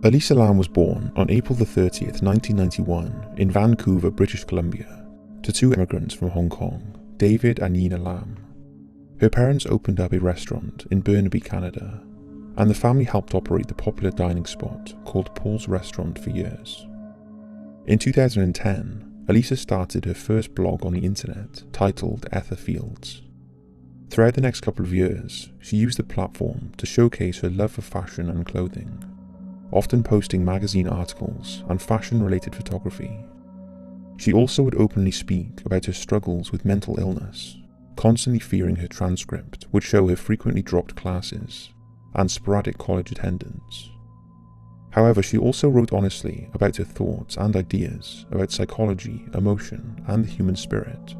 Elisa Lam was born on April 30th, 1991 in Vancouver, British Columbia, to two immigrants from Hong Kong, David and Yina Lam. Her parents opened up a restaurant in Burnaby, Canada, and the family helped operate the popular dining spot called Paul's Restaurant for years. In 2010, Elisa started her first blog on the internet titled Ether Fields. Throughout the next couple of years, she used the platform to showcase her love for fashion and clothing, often posting magazine articles and fashion-related photography. She also would openly speak about her struggles with mental illness, constantly fearing her transcript would show her frequently dropped classes and sporadic college attendance. However, she also wrote honestly about her thoughts and ideas about psychology, emotion, and the human spirit.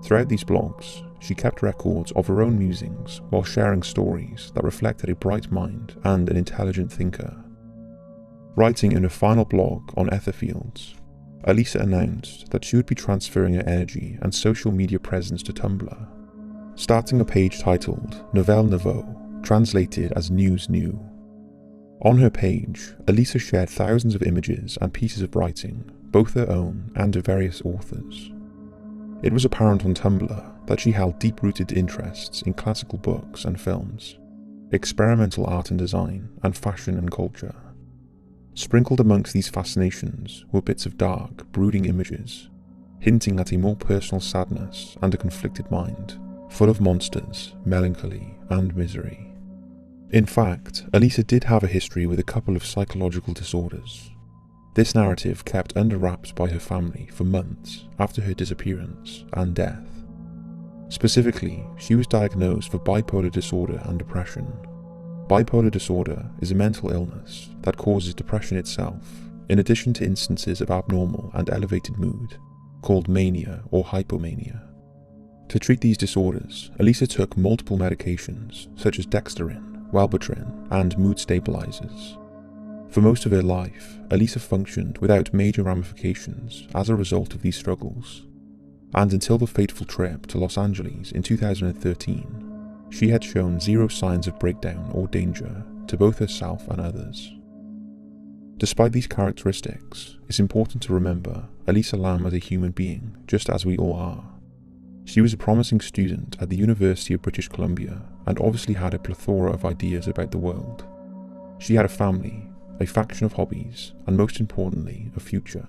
Throughout these blogs, she kept records of her own musings while sharing stories that reflected a bright mind and an intelligent thinker. Writing in her final blog on Ether Fields, Elisa announced that she would be transferring her energy and social media presence to Tumblr, starting a page titled Nouvelle Nouveau, translated as News New. On her page, Elisa shared thousands of images and pieces of writing, both her own and of various authors. It was apparent on Tumblr that she held deep-rooted interests in classical books and films, experimental art and design, and fashion and culture. Sprinkled amongst these fascinations were bits of dark, brooding images, hinting at a more personal sadness and a conflicted mind, full of monsters, melancholy, and misery. In fact, Elisa did have a history with a couple of psychological disorders. This narrative kept under wraps by her family for months after her disappearance and death. Specifically, she was diagnosed for bipolar disorder and depression. Bipolar disorder is a mental illness that causes depression itself, in addition to instances of abnormal and elevated mood, called mania or hypomania. To treat these disorders, Elisa took multiple medications such as dexedrine, Wellbutrin, and mood stabilizers. For most of her life, Elisa functioned without major ramifications as a result of these struggles, and until the fateful trip to Los Angeles in 2013, she had shown zero signs of breakdown or danger to both herself and others. Despite these characteristics, it's important to remember Elisa Lam as a human being, just as we all are. She was a promising student at the University of British Columbia and obviously had a plethora of ideas about the world. She had a family, a faction of hobbies, and most importantly, a future.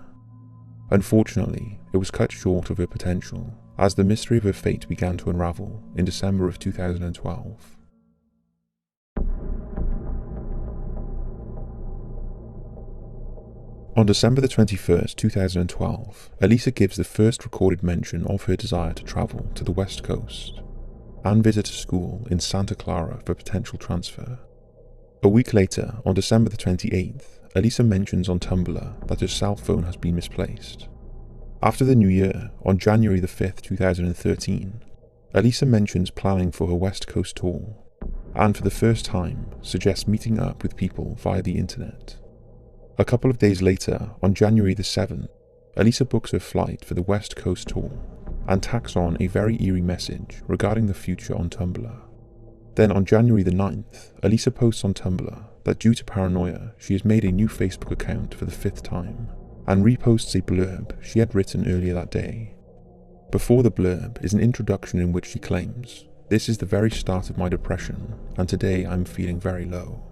Unfortunately, it was cut short of her potential as the mystery of her fate began to unravel in December of 2012. On December the 21st, 2012, Elisa gives the first recorded mention of her desire to travel to the West Coast and visit a school in Santa Clara for potential transfer. A week later, on December the 28th, Elisa mentions on Tumblr that her cell phone has been misplaced. After the new year, on January the 5th, 2013, Elisa mentions planning for her West Coast tour, and for the first time suggests meeting up with people via the internet. A couple of days later, on January the 7th, Elisa books her flight for the West Coast tour, and tacks on a very eerie message regarding the future on Tumblr. Then on January the 9th, Elisa posts on Tumblr that due to paranoia, she has made a new Facebook account for the 5th time, and reposts a blurb she had written earlier that day. Before the blurb is an introduction in which she claims, "This is the very start of my depression, and today I'm feeling very low."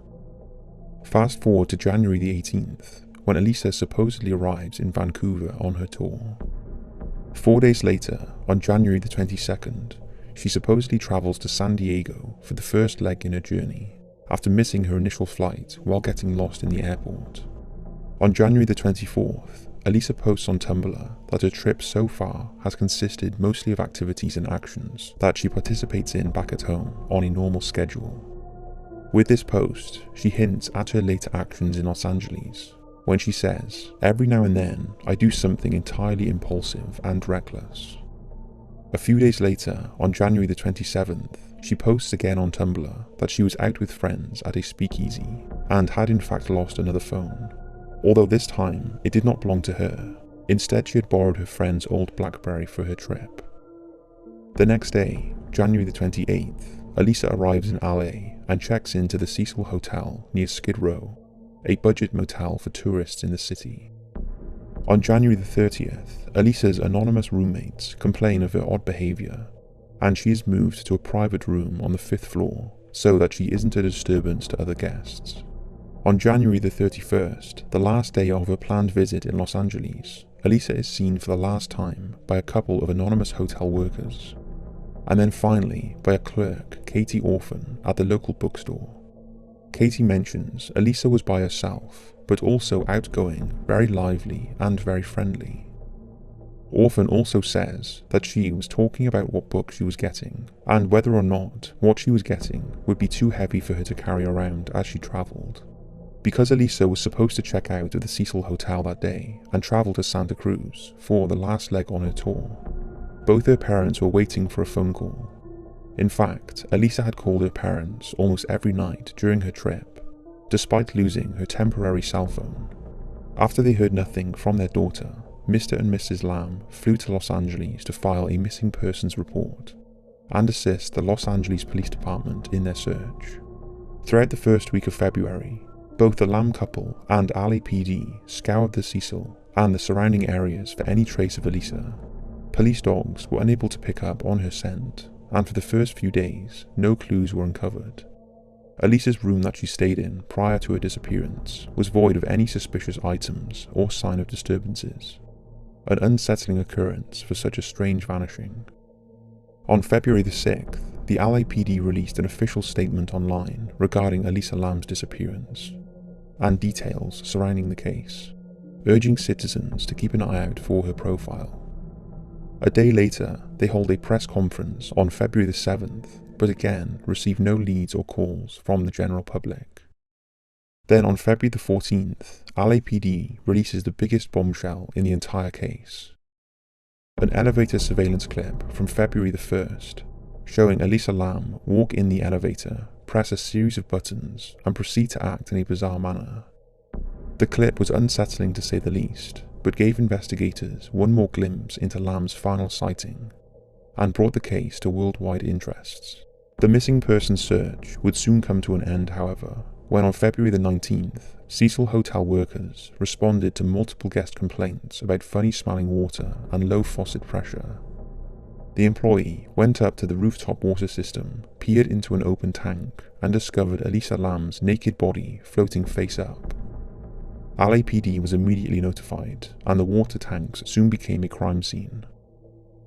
Fast forward to January the 18th, when Elisa supposedly arrives in Vancouver on her tour. 4 days later, on January the 22nd, she supposedly travels to San Diego for the first leg in her journey, after missing her initial flight while getting lost in the airport. On January the 24th, Elisa posts on Tumblr that her trip so far has consisted mostly of activities and actions that she participates in back at home on a normal schedule. With this post, she hints at her later actions in Los Angeles, when she says, "Every now and then, I do something entirely impulsive and reckless." A few days later, on January the 27th, she posts again on Tumblr that she was out with friends at a speakeasy and had in fact lost another phone, although this time it did not belong to her. Instead, she had borrowed her friend's old BlackBerry for her trip. The next day, January the 28th, Elisa arrives in LA and checks into the Cecil Hotel near Skid Row, a budget motel for tourists in the city. On January the 30th, Elisa's anonymous roommates complain of her odd behaviour, and she is moved to a private room on the 5th floor so that she isn't a disturbance to other guests. On January the 31st, the last day of her planned visit in Los Angeles, Elisa is seen for the last time by a couple of anonymous hotel workers, and then finally by a clerk, Katie Orphan, at the local bookstore. Katie mentions Elisa was by herself, but also outgoing, very lively, and very friendly. Orphan also says that she was talking about what book she was getting, and whether or not what she was getting would be too heavy for her to carry around as she travelled. Because Elisa was supposed to check out at the Cecil Hotel that day and travel to Santa Cruz for the last leg on her tour, both her parents were waiting for a phone call. In fact, Elisa had called her parents almost every night during her trip, despite losing her temporary cell phone. After they heard nothing from their daughter, Mr. and Mrs. Lam flew to Los Angeles to file a missing persons report and assist the Los Angeles Police Department in their search. Throughout the first week of February, both the Lam couple and LAPD scoured the Cecil and the surrounding areas for any trace of Elisa. Police dogs were unable to pick up on her scent, and for the first few days, no clues were uncovered. Elisa's room that she stayed in prior to her disappearance was void of any suspicious items or sign of disturbances, an unsettling occurrence for such a strange vanishing. On February the 6th, the LAPD released an official statement online regarding Elisa Lam's disappearance, and details surrounding the case, urging citizens to keep an eye out for her profile. A day later, they hold a press conference on February the 7th, but again receive no leads or calls from the general public. Then on February the 14th, LAPD releases the biggest bombshell in the entire case. An elevator surveillance clip from February the 1st, showing Elisa Lam walk in the elevator, press a series of buttons, and proceed to act in a bizarre manner. The clip was unsettling to say the least, but gave investigators one more glimpse into Lam's final sighting, and brought the case to worldwide interests. The missing person search would soon come to an end, however, when on February the 19th, Cecil Hotel workers responded to multiple guest complaints about funny-smelling water and low faucet pressure. The employee went up to the rooftop water system, peered into an open tank, and discovered Elisa Lam's naked body floating face up. LAPD was immediately notified, and the water tanks soon became a crime scene.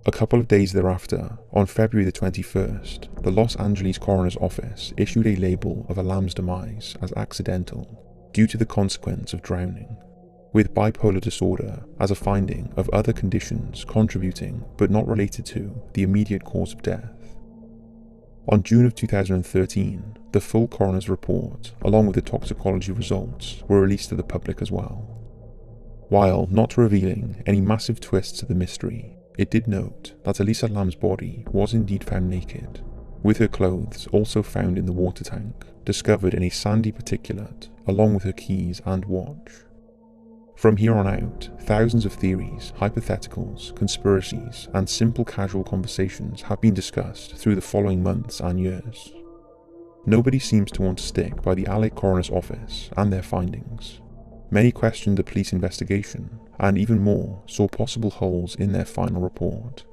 A couple of days thereafter, on February the 21st, the Los Angeles Coroner's Office issued a label of Lam's demise as accidental, due to the consequence of drowning, with bipolar disorder as a finding of other conditions contributing but not related to the immediate cause of death. On June of 2013, the full coroner's report, along with the toxicology results, were released to the public as well. While not revealing any massive twists to the mystery, it did note that Elisa Lam's body was indeed found naked, with her clothes also found in the water tank, discovered in a sandy particulate, along with her keys and watch. From here on out, thousands of theories, hypotheticals, conspiracies, and simple casual conversations have been discussed through the following months and years. Nobody seems to want to stick by the LA Coroner's Office and their findings. Many questioned the police investigation, and even more saw possible holes in their final report.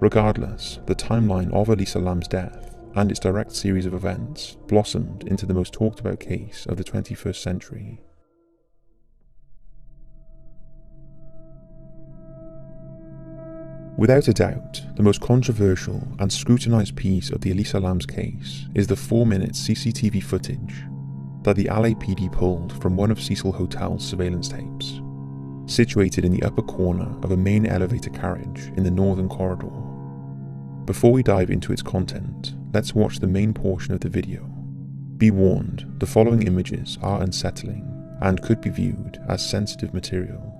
Regardless, the timeline of Elisa Lam's death and its direct series of events blossomed into the most talked about case of the 21st century. Without a doubt, the most controversial and scrutinized piece of the Elisa Lam's case is the 4-minute CCTV footage that the LAPD pulled from one of Cecil Hotel's surveillance tapes, situated in the upper corner of a main elevator carriage in the northern corridor. Before we dive into its content, let's watch the main portion of the video. Be warned, the following images are unsettling and could be viewed as sensitive material.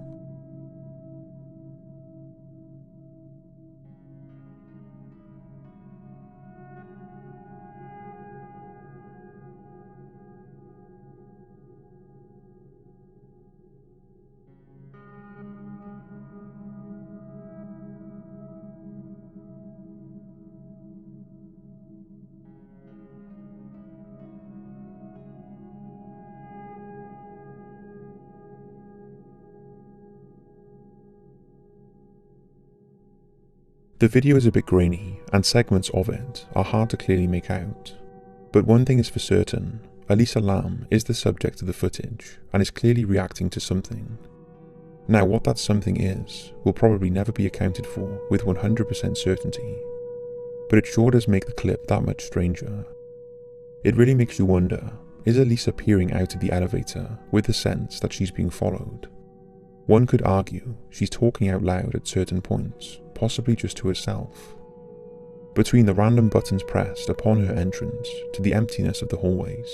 The video is a bit grainy, and segments of it are hard to clearly make out. But one thing is for certain, Elisa Lam is the subject of the footage and is clearly reacting to something. Now, what that something is will probably never be accounted for with 100% certainty, but it sure does make the clip that much stranger. It really makes you wonder, is Elisa peering out of the elevator with the sense that she's being followed? One could argue she's talking out loud at certain points, possibly just to herself. Between the random buttons pressed upon her entrance, to the emptiness of the hallways,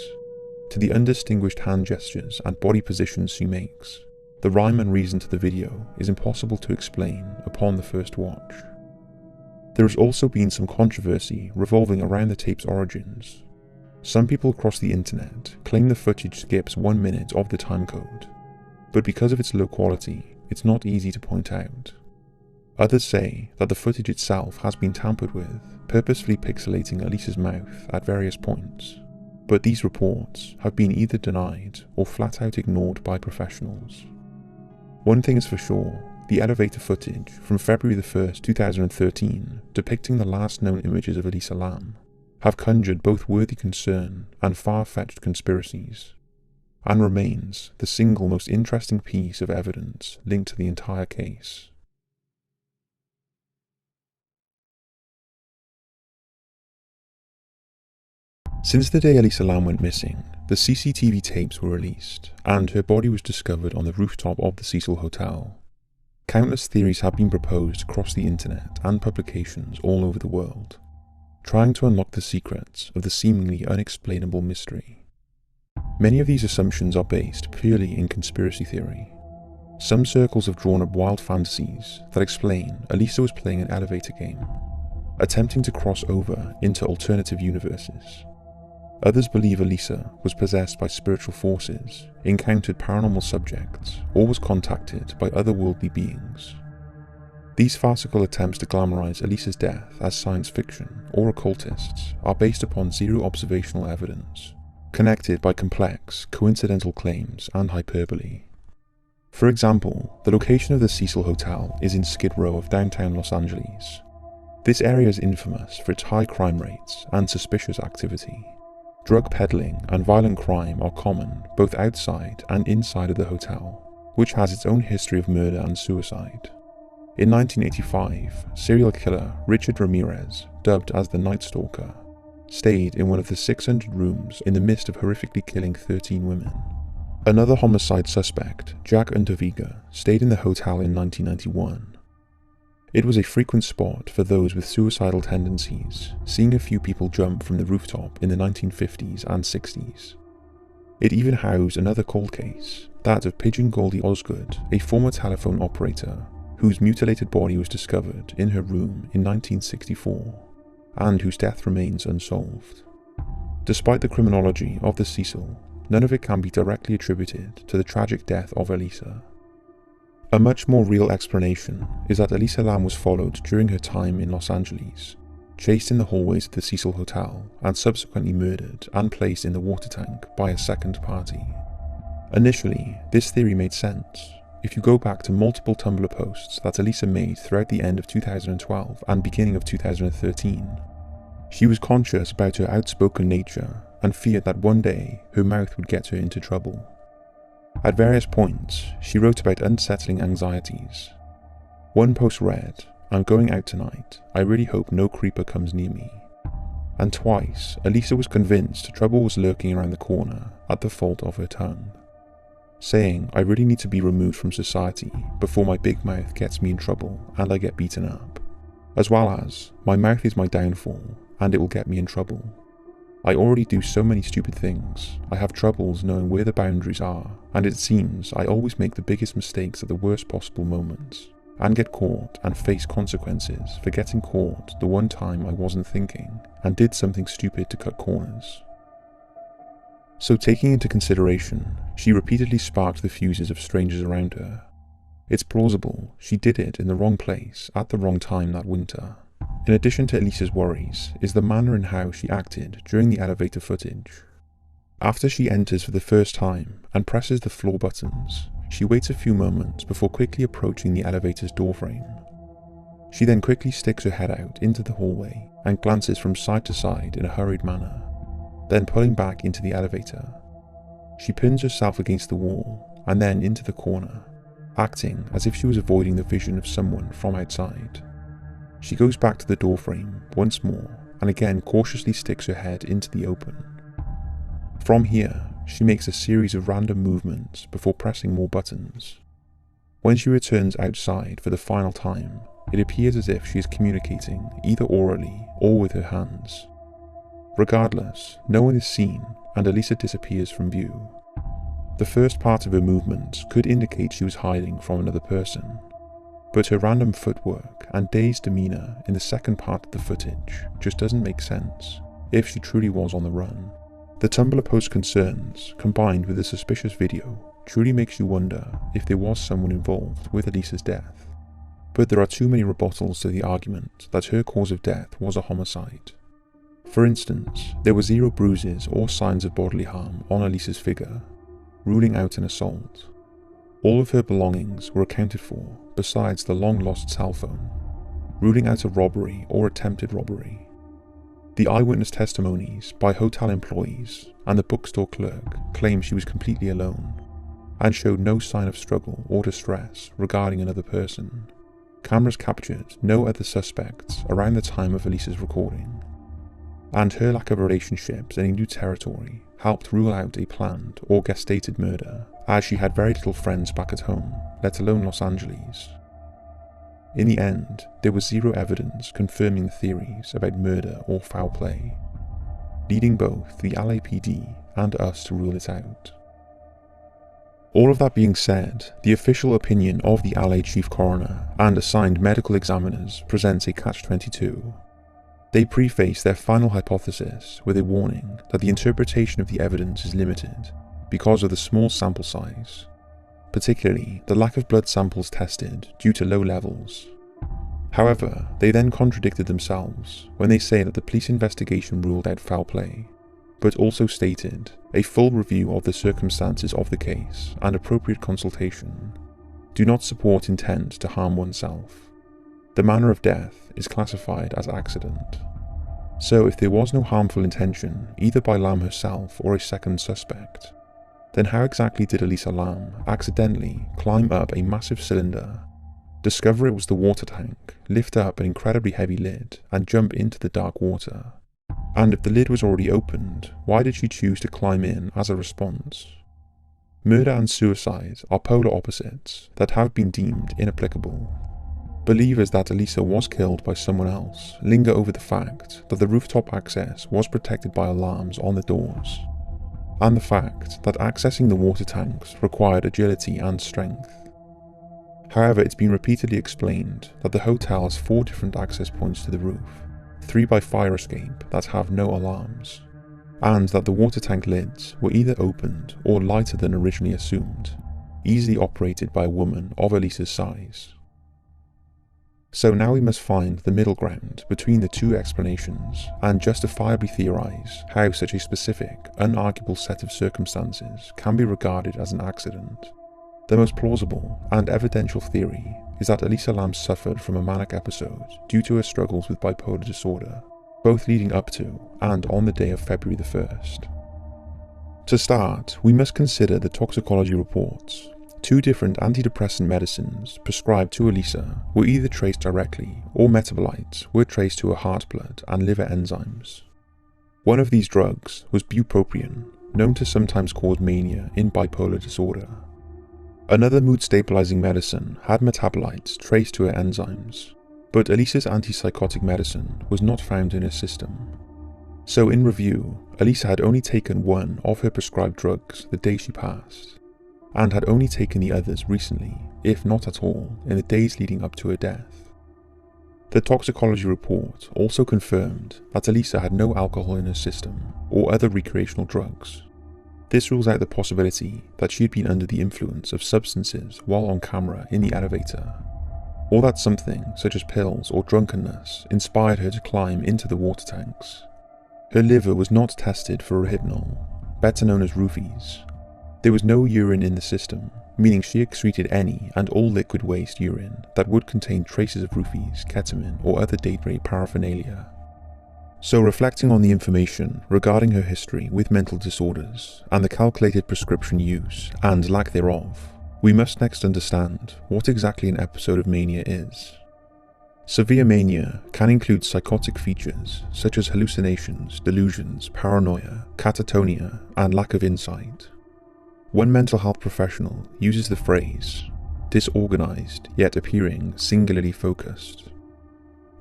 to the undistinguished hand gestures and body positions she makes, the rhyme and reason to the video is impossible to explain upon the first watch. There has also been some controversy revolving around the tape's origins. Some people across the internet claim the footage skips 1 minute of the timecode, but because of its low quality, it's not easy to point out. Others say that the footage itself has been tampered with, purposefully pixelating Elisa's mouth at various points, but these reports have been either denied or flat out ignored by professionals. One thing is for sure, the elevator footage from February the 1st, 2013, depicting the last known images of Elisa Lam, have conjured both worthy concern and far-fetched conspiracies, and remains the single most interesting piece of evidence linked to the entire case. Since the day Elisa Lam went missing, the CCTV tapes were released, and her body was discovered on the rooftop of the Cecil Hotel. Countless theories have been proposed across the internet and publications all over the world, trying to unlock the secrets of the seemingly unexplainable mystery. Many of these assumptions are based purely in conspiracy theory. Some circles have drawn up wild fantasies that explain Elisa was playing an elevator game, attempting to cross over into alternative universes. Others believe Elisa was possessed by spiritual forces, encountered paranormal subjects, or was contacted by otherworldly beings. These farcical attempts to glamorize Elisa's death as science fiction or occultists are based upon zero observational evidence, connected by complex, coincidental claims and hyperbole. For example, the location of the Cecil Hotel is in Skid Row of downtown Los Angeles. This area is infamous for its high crime rates and suspicious activity. Drug peddling and violent crime are common both outside and inside of the hotel, which has its own history of murder and suicide. In 1985, serial killer Richard Ramirez, dubbed as the Night Stalker, stayed in one of the 600 rooms in the midst of horrifically killing 13 women. Another homicide suspect, Jack Unterweger, stayed in the hotel in 1991. It was a frequent spot for those with suicidal tendencies, seeing a few people jump from the rooftop in the 1950s and 60s. It even housed another cold case, that of Pigeon Goldie Osgood, a former telephone operator, whose mutilated body was discovered in her room in 1964, and whose death remains unsolved. Despite the criminology of the Cecil, none of it can be directly attributed to the tragic death of Elisa. A much more real explanation is that Elisa Lam was followed during her time in Los Angeles, chased in the hallways of the Cecil Hotel, and subsequently murdered and placed in the water tank by a second party. Initially, this theory made sense. If you go back to multiple Tumblr posts that Elisa made throughout the end of 2012 and beginning of 2013, she was conscious about her outspoken nature and feared that one day her mouth would get her into trouble. At various points, she wrote about unsettling anxieties. One post read, "I'm going out tonight, I really hope no creeper comes near me." And twice, Elisa was convinced trouble was lurking around the corner at the fault of her tongue, saying, "I really need to be removed from society before my big mouth gets me in trouble and I get beaten up," as well as, "My mouth is my downfall and it will get me in trouble. I already do so many stupid things, I have troubles knowing where the boundaries are, and it seems I always make the biggest mistakes at the worst possible moments, and get caught and face consequences for getting caught the one time I wasn't thinking, and did something stupid to cut corners." So taking into consideration, she repeatedly sparked the fuses of strangers around her. It's plausible she did it in the wrong place at the wrong time that winter. In addition to Elisa's worries is the manner in how she acted during the elevator footage. After she enters for the first time and presses the floor buttons, she waits a few moments before quickly approaching the elevator's doorframe. She then quickly sticks her head out into the hallway and glances from side to side in a hurried manner, then pulling back into the elevator. She pins herself against the wall and then into the corner, acting as if she was avoiding the vision of someone from outside. She goes back to the doorframe once more and again cautiously sticks her head into the open. From here, she makes a series of random movements before pressing more buttons. When she returns outside for the final time, it appears as if she is communicating either orally or with her hands. Regardless, no one is seen and Elisa disappears from view. The first part of her movements could indicate she was hiding from another person, but her random footwork and dazed demeanour in the second part of the footage just doesn't make sense if she truly was on the run. The Tumblr post concerns, combined with the suspicious video, truly makes you wonder if there was someone involved with Elisa's death. But there are too many rebuttals to the argument that her cause of death was a homicide. For instance, there were 0 bruises or signs of bodily harm on Elisa's figure, ruling out an assault. All of her belongings were accounted for, besides the long-lost cell phone, ruling out a robbery or attempted robbery. The eyewitness testimonies by hotel employees and the bookstore clerk claim she was completely alone, and showed no sign of struggle or distress regarding another person. Cameras captured no other suspects around the time of Elisa's recording, and her lack of relationships in a new territory helped rule out a planned or gestated murder, as she had very little friends back at home, let alone Los Angeles. In the end, there was 0 evidence confirming the theories about murder or foul play, leading both the LAPD and us to rule it out. All of that being said, the official opinion of the LA Chief Coroner and assigned medical examiners presents a catch-22. They preface their final hypothesis with a warning that the interpretation of the evidence is limited because of the small sample size, particularly the lack of blood samples tested due to low levels. However, they then contradicted themselves when they say that the police investigation ruled out foul play, but also stated a full review of the circumstances of the case and appropriate consultation do not support intent to harm oneself. The manner of death is classified as accident. So if there was no harmful intention either by Lam herself or a second suspect, then how exactly did Elisa Lam accidentally climb up a massive cylinder, discover it was the water tank, lift up an incredibly heavy lid, and jump into the dark water? And if the lid was already opened, why did she choose to climb in as a response? Murder and suicide are polar opposites that have been deemed inapplicable. Believers that Elisa was killed by someone else linger over the fact that the rooftop access was protected by alarms on the doors, and the fact that accessing the water tanks required agility and strength. However, it's been repeatedly explained that the hotel has 4 different access points to the roof, 3 by fire escape that have no alarms, and that the water tank lids were either opened or lighter than originally assumed, easily operated by a woman of Elisa's size. So now we must find the middle ground between the 2 explanations and justifiably theorize how such a specific, unarguable set of circumstances can be regarded as an accident. The most plausible and evidential theory is that Elisa Lam suffered from a manic episode due to her struggles with bipolar disorder, both leading up to and on the day of February the 1st. To start, we must consider the toxicology reports. 2 different antidepressant medicines prescribed to Elisa were either traced directly or metabolites were traced to her heart, blood, and liver enzymes. One of these drugs was bupropion, known to sometimes cause mania in bipolar disorder. Another mood-stabilizing medicine had metabolites traced to her enzymes, but Elisa's antipsychotic medicine was not found in her system. So in review, Elisa had only taken one of her prescribed drugs the day she passed, and had only taken the others recently, if not at all, in the days leading up to her death. The toxicology report also confirmed that Elisa had no alcohol in her system or other recreational drugs. This rules out the possibility that she had been under the influence of substances while on camera in the elevator, or that something such as pills or drunkenness inspired her to climb into the water tanks. Her liver was not tested for rohypnol, better known as roofies. There was no urine in the system, meaning she excreted any and all liquid waste urine that would contain traces of roofies, ketamine, or other date rape paraphernalia. So reflecting on the information regarding her history with mental disorders and the calculated prescription use and lack thereof, we must next understand what exactly an episode of mania is. Severe mania can include psychotic features such as hallucinations, delusions, paranoia, catatonia, and lack of insight. One mental health professional uses the phrase, disorganized yet appearing singularly focused,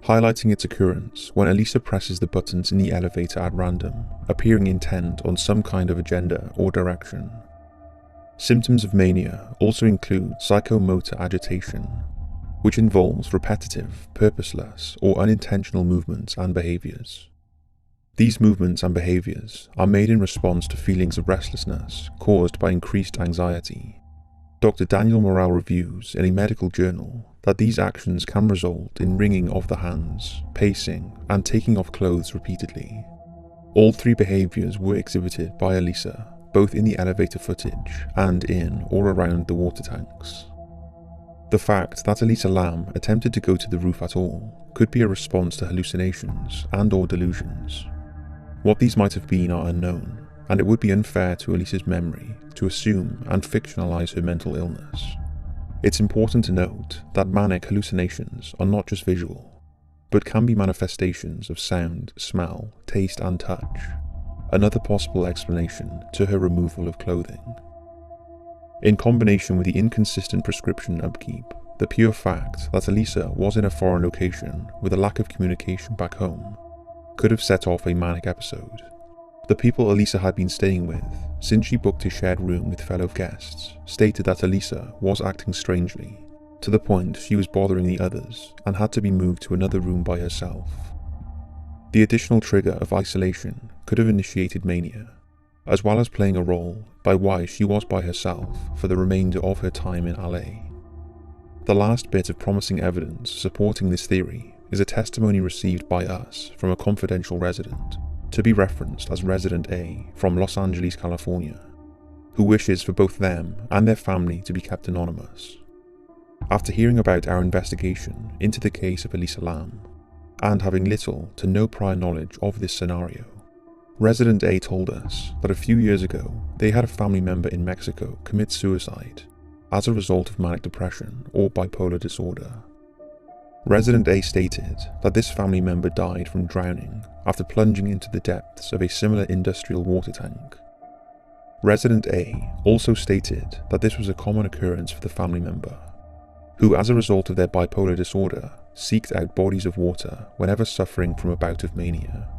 highlighting its occurrence when Elisa presses the buttons in the elevator at random, appearing intent on some kind of agenda or direction. Symptoms of mania also include psychomotor agitation, which involves repetitive, purposeless, or unintentional movements and behaviors. These movements and behaviors are made in response to feelings of restlessness caused by increased anxiety. Dr. Daniel Morrell reviews in a medical journal that these actions can result in wringing of the hands, pacing, and taking off clothes repeatedly. All three behaviors were exhibited by Elisa, both in the elevator footage and in or around the water tanks. The fact that Elisa Lam attempted to go to the roof at all could be a response to hallucinations and/or delusions. What these might have been are unknown, and it would be unfair to Elisa's memory to assume and fictionalize her mental illness. It's important to note that manic hallucinations are not just visual, but can be manifestations of sound, smell, taste, and touch, another possible explanation to her removal of clothing. In combination with the inconsistent prescription upkeep, the pure fact that Elisa was in a foreign location with a lack of communication back home could have set off a manic episode. The people Elisa had been staying with, since she booked a shared room with fellow guests, stated that Elisa was acting strangely, to the point she was bothering the others and had to be moved to another room by herself. The additional trigger of isolation could have initiated mania, as well as playing a role by why she was by herself for the remainder of her time in LA. The last bit of promising evidence supporting this theory is a testimony received by us from a confidential resident, to be referenced as Resident A from Los Angeles, California, who wishes for both them and their family to be kept anonymous. After hearing about our investigation into the case of Elisa Lam, and having little to no prior knowledge of this scenario, Resident A told us that a few years ago they had a family member in Mexico commit suicide as a result of manic depression or bipolar disorder. Resident A stated that this family member died from drowning after plunging into the depths of a similar industrial water tank. Resident A also stated that this was a common occurrence for the family member, who as a result of their bipolar disorder seeked out bodies of water whenever suffering from a bout of mania.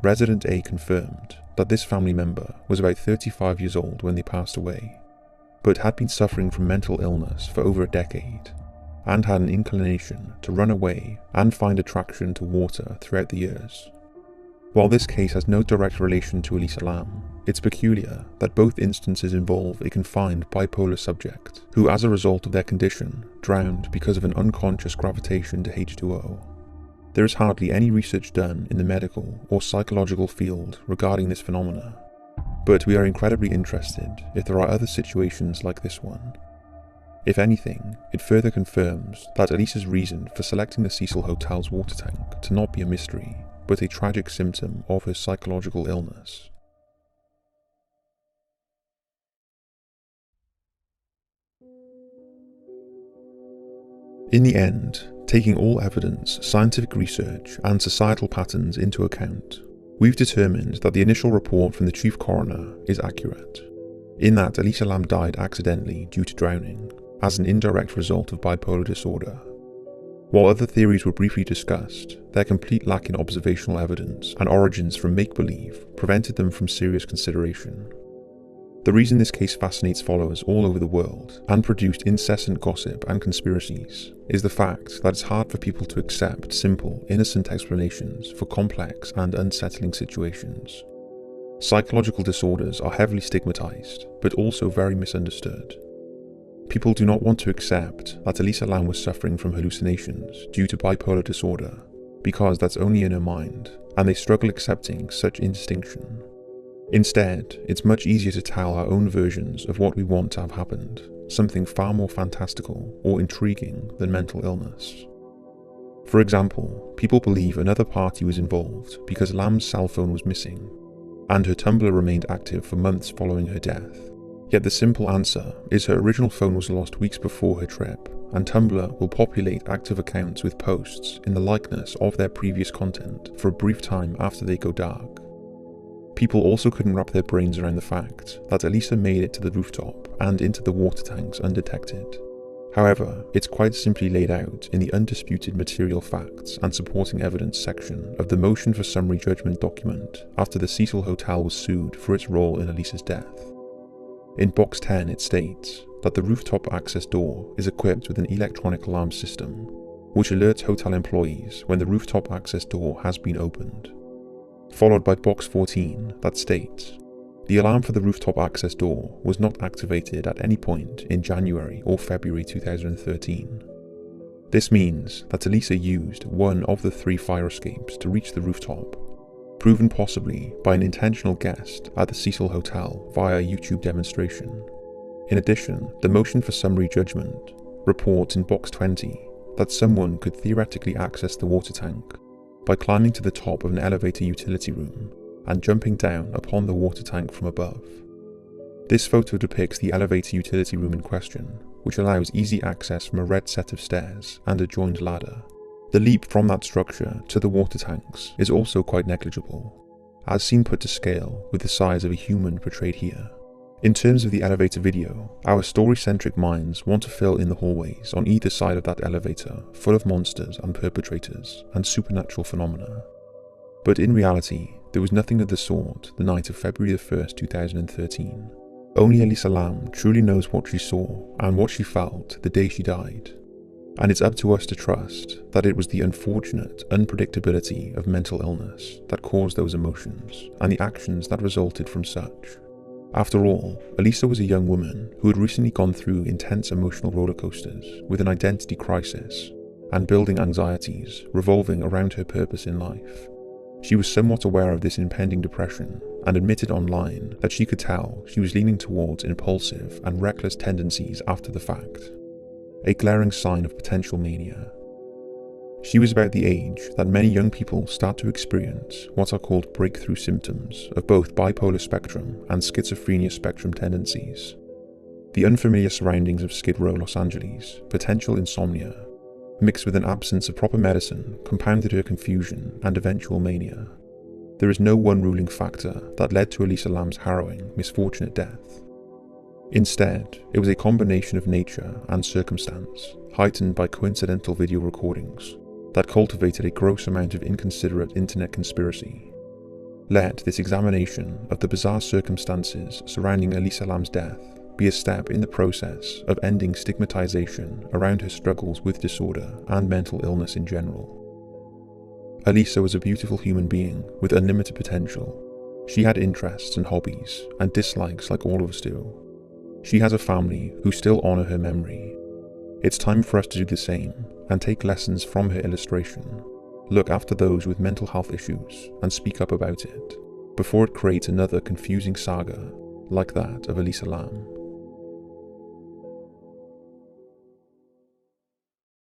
Resident A confirmed that this family member was about 35 years old when they passed away, but had been suffering from mental illness for over a decade, and had an inclination to run away and find attraction to water throughout the years. While this case has no direct relation to Elisa Lam, it's peculiar that both instances involve a confined bipolar subject, who as a result of their condition, drowned because of an unconscious gravitation to H2O. There is hardly any research done in the medical or psychological field regarding this phenomena, but we are incredibly interested if there are other situations like this one. If anything, it further confirms that Elisa's reason for selecting the Cecil Hotel's water tank to not be a mystery, but a tragic symptom of her psychological illness. In the end, taking all evidence, scientific research, and societal patterns into account, we've determined that the initial report from the chief coroner is accurate, in that Elisa Lam died accidentally due to drowning, as an indirect result of bipolar disorder. While other theories were briefly discussed, their complete lack in observational evidence and origins from make-believe prevented them from serious consideration. The reason this case fascinates followers all over the world and produced incessant gossip and conspiracies is the fact that it's hard for people to accept simple, innocent explanations for complex and unsettling situations. Psychological disorders are heavily stigmatized, but also very misunderstood. People do not want to accept that Elisa Lam was suffering from hallucinations due to bipolar disorder, because that's only in her mind, and they struggle accepting such indistinction. Instead, it's much easier to tell our own versions of what we want to have happened, something far more fantastical or intriguing than mental illness. For example, people believe another party was involved because Lam's cell phone was missing, and her Tumblr remained active for months following her death. Yet the simple answer is her original phone was lost weeks before her trip, and Tumblr will populate active accounts with posts in the likeness of their previous content for a brief time after they go dark. People also couldn't wrap their brains around the fact that Elisa made it to the rooftop and into the water tanks undetected. However, it's quite simply laid out in the undisputed material facts and supporting evidence section of the motion for summary judgment document after the Cecil Hotel was sued for its role in Elisa's death. In box 10 it states that the rooftop access door is equipped with an electronic alarm system, which alerts hotel employees when the rooftop access door has been opened. Followed by box 14 that states, the alarm for the rooftop access door was not activated at any point in January or February 2013. This means that Elisa used one of the 3 fire escapes to reach the rooftop, proven possibly by an intentional guest at the Cecil Hotel via a YouTube demonstration. In addition, the motion for summary judgment reports in box 20 that someone could theoretically access the water tank by climbing to the top of an elevator utility room and jumping down upon the water tank from above. This photo depicts the elevator utility room in question, which allows easy access from a red set of stairs and a joined ladder. The leap from that structure to the water tanks is also quite negligible, as seen put to scale with the size of a human portrayed here. In terms of the elevator video, our story-centric minds want to fill in the hallways on either side of that elevator full of monsters and perpetrators and supernatural phenomena. But in reality, there was nothing of the sort the night of February 1st, 2013. Only Elisa Lam truly knows what she saw and what she felt the day she died. And it's up to us to trust that it was the unfortunate unpredictability of mental illness that caused those emotions and the actions that resulted from such. After all, Elisa was a young woman who had recently gone through intense emotional roller coasters with an identity crisis and building anxieties revolving around her purpose in life. She was somewhat aware of this impending depression and admitted online that she could tell she was leaning towards impulsive and reckless tendencies after the fact, a glaring sign of potential mania. She was about the age that many young people start to experience what are called breakthrough symptoms of both bipolar spectrum and schizophrenia spectrum tendencies. The unfamiliar surroundings of Skid Row, Los Angeles, potential insomnia, mixed with an absence of proper medicine, compounded her confusion and eventual mania. There is no one ruling factor that led to Elisa Lam's harrowing, misfortunate death. Instead, it was a combination of nature and circumstance, heightened by coincidental video recordings, that cultivated a gross amount of inconsiderate internet conspiracy. Let this examination of the bizarre circumstances surrounding Elisa Lam's death be a step in the process of ending stigmatization around her struggles with disorder and mental illness in general. Elisa was a beautiful human being with unlimited potential. She had interests and hobbies and dislikes like all of us do. She has a family who still honor her memory. It's time for us to do the same and take lessons from her illustration, look after those with mental health issues and speak up about it, before it creates another confusing saga like that of Elisa Lam.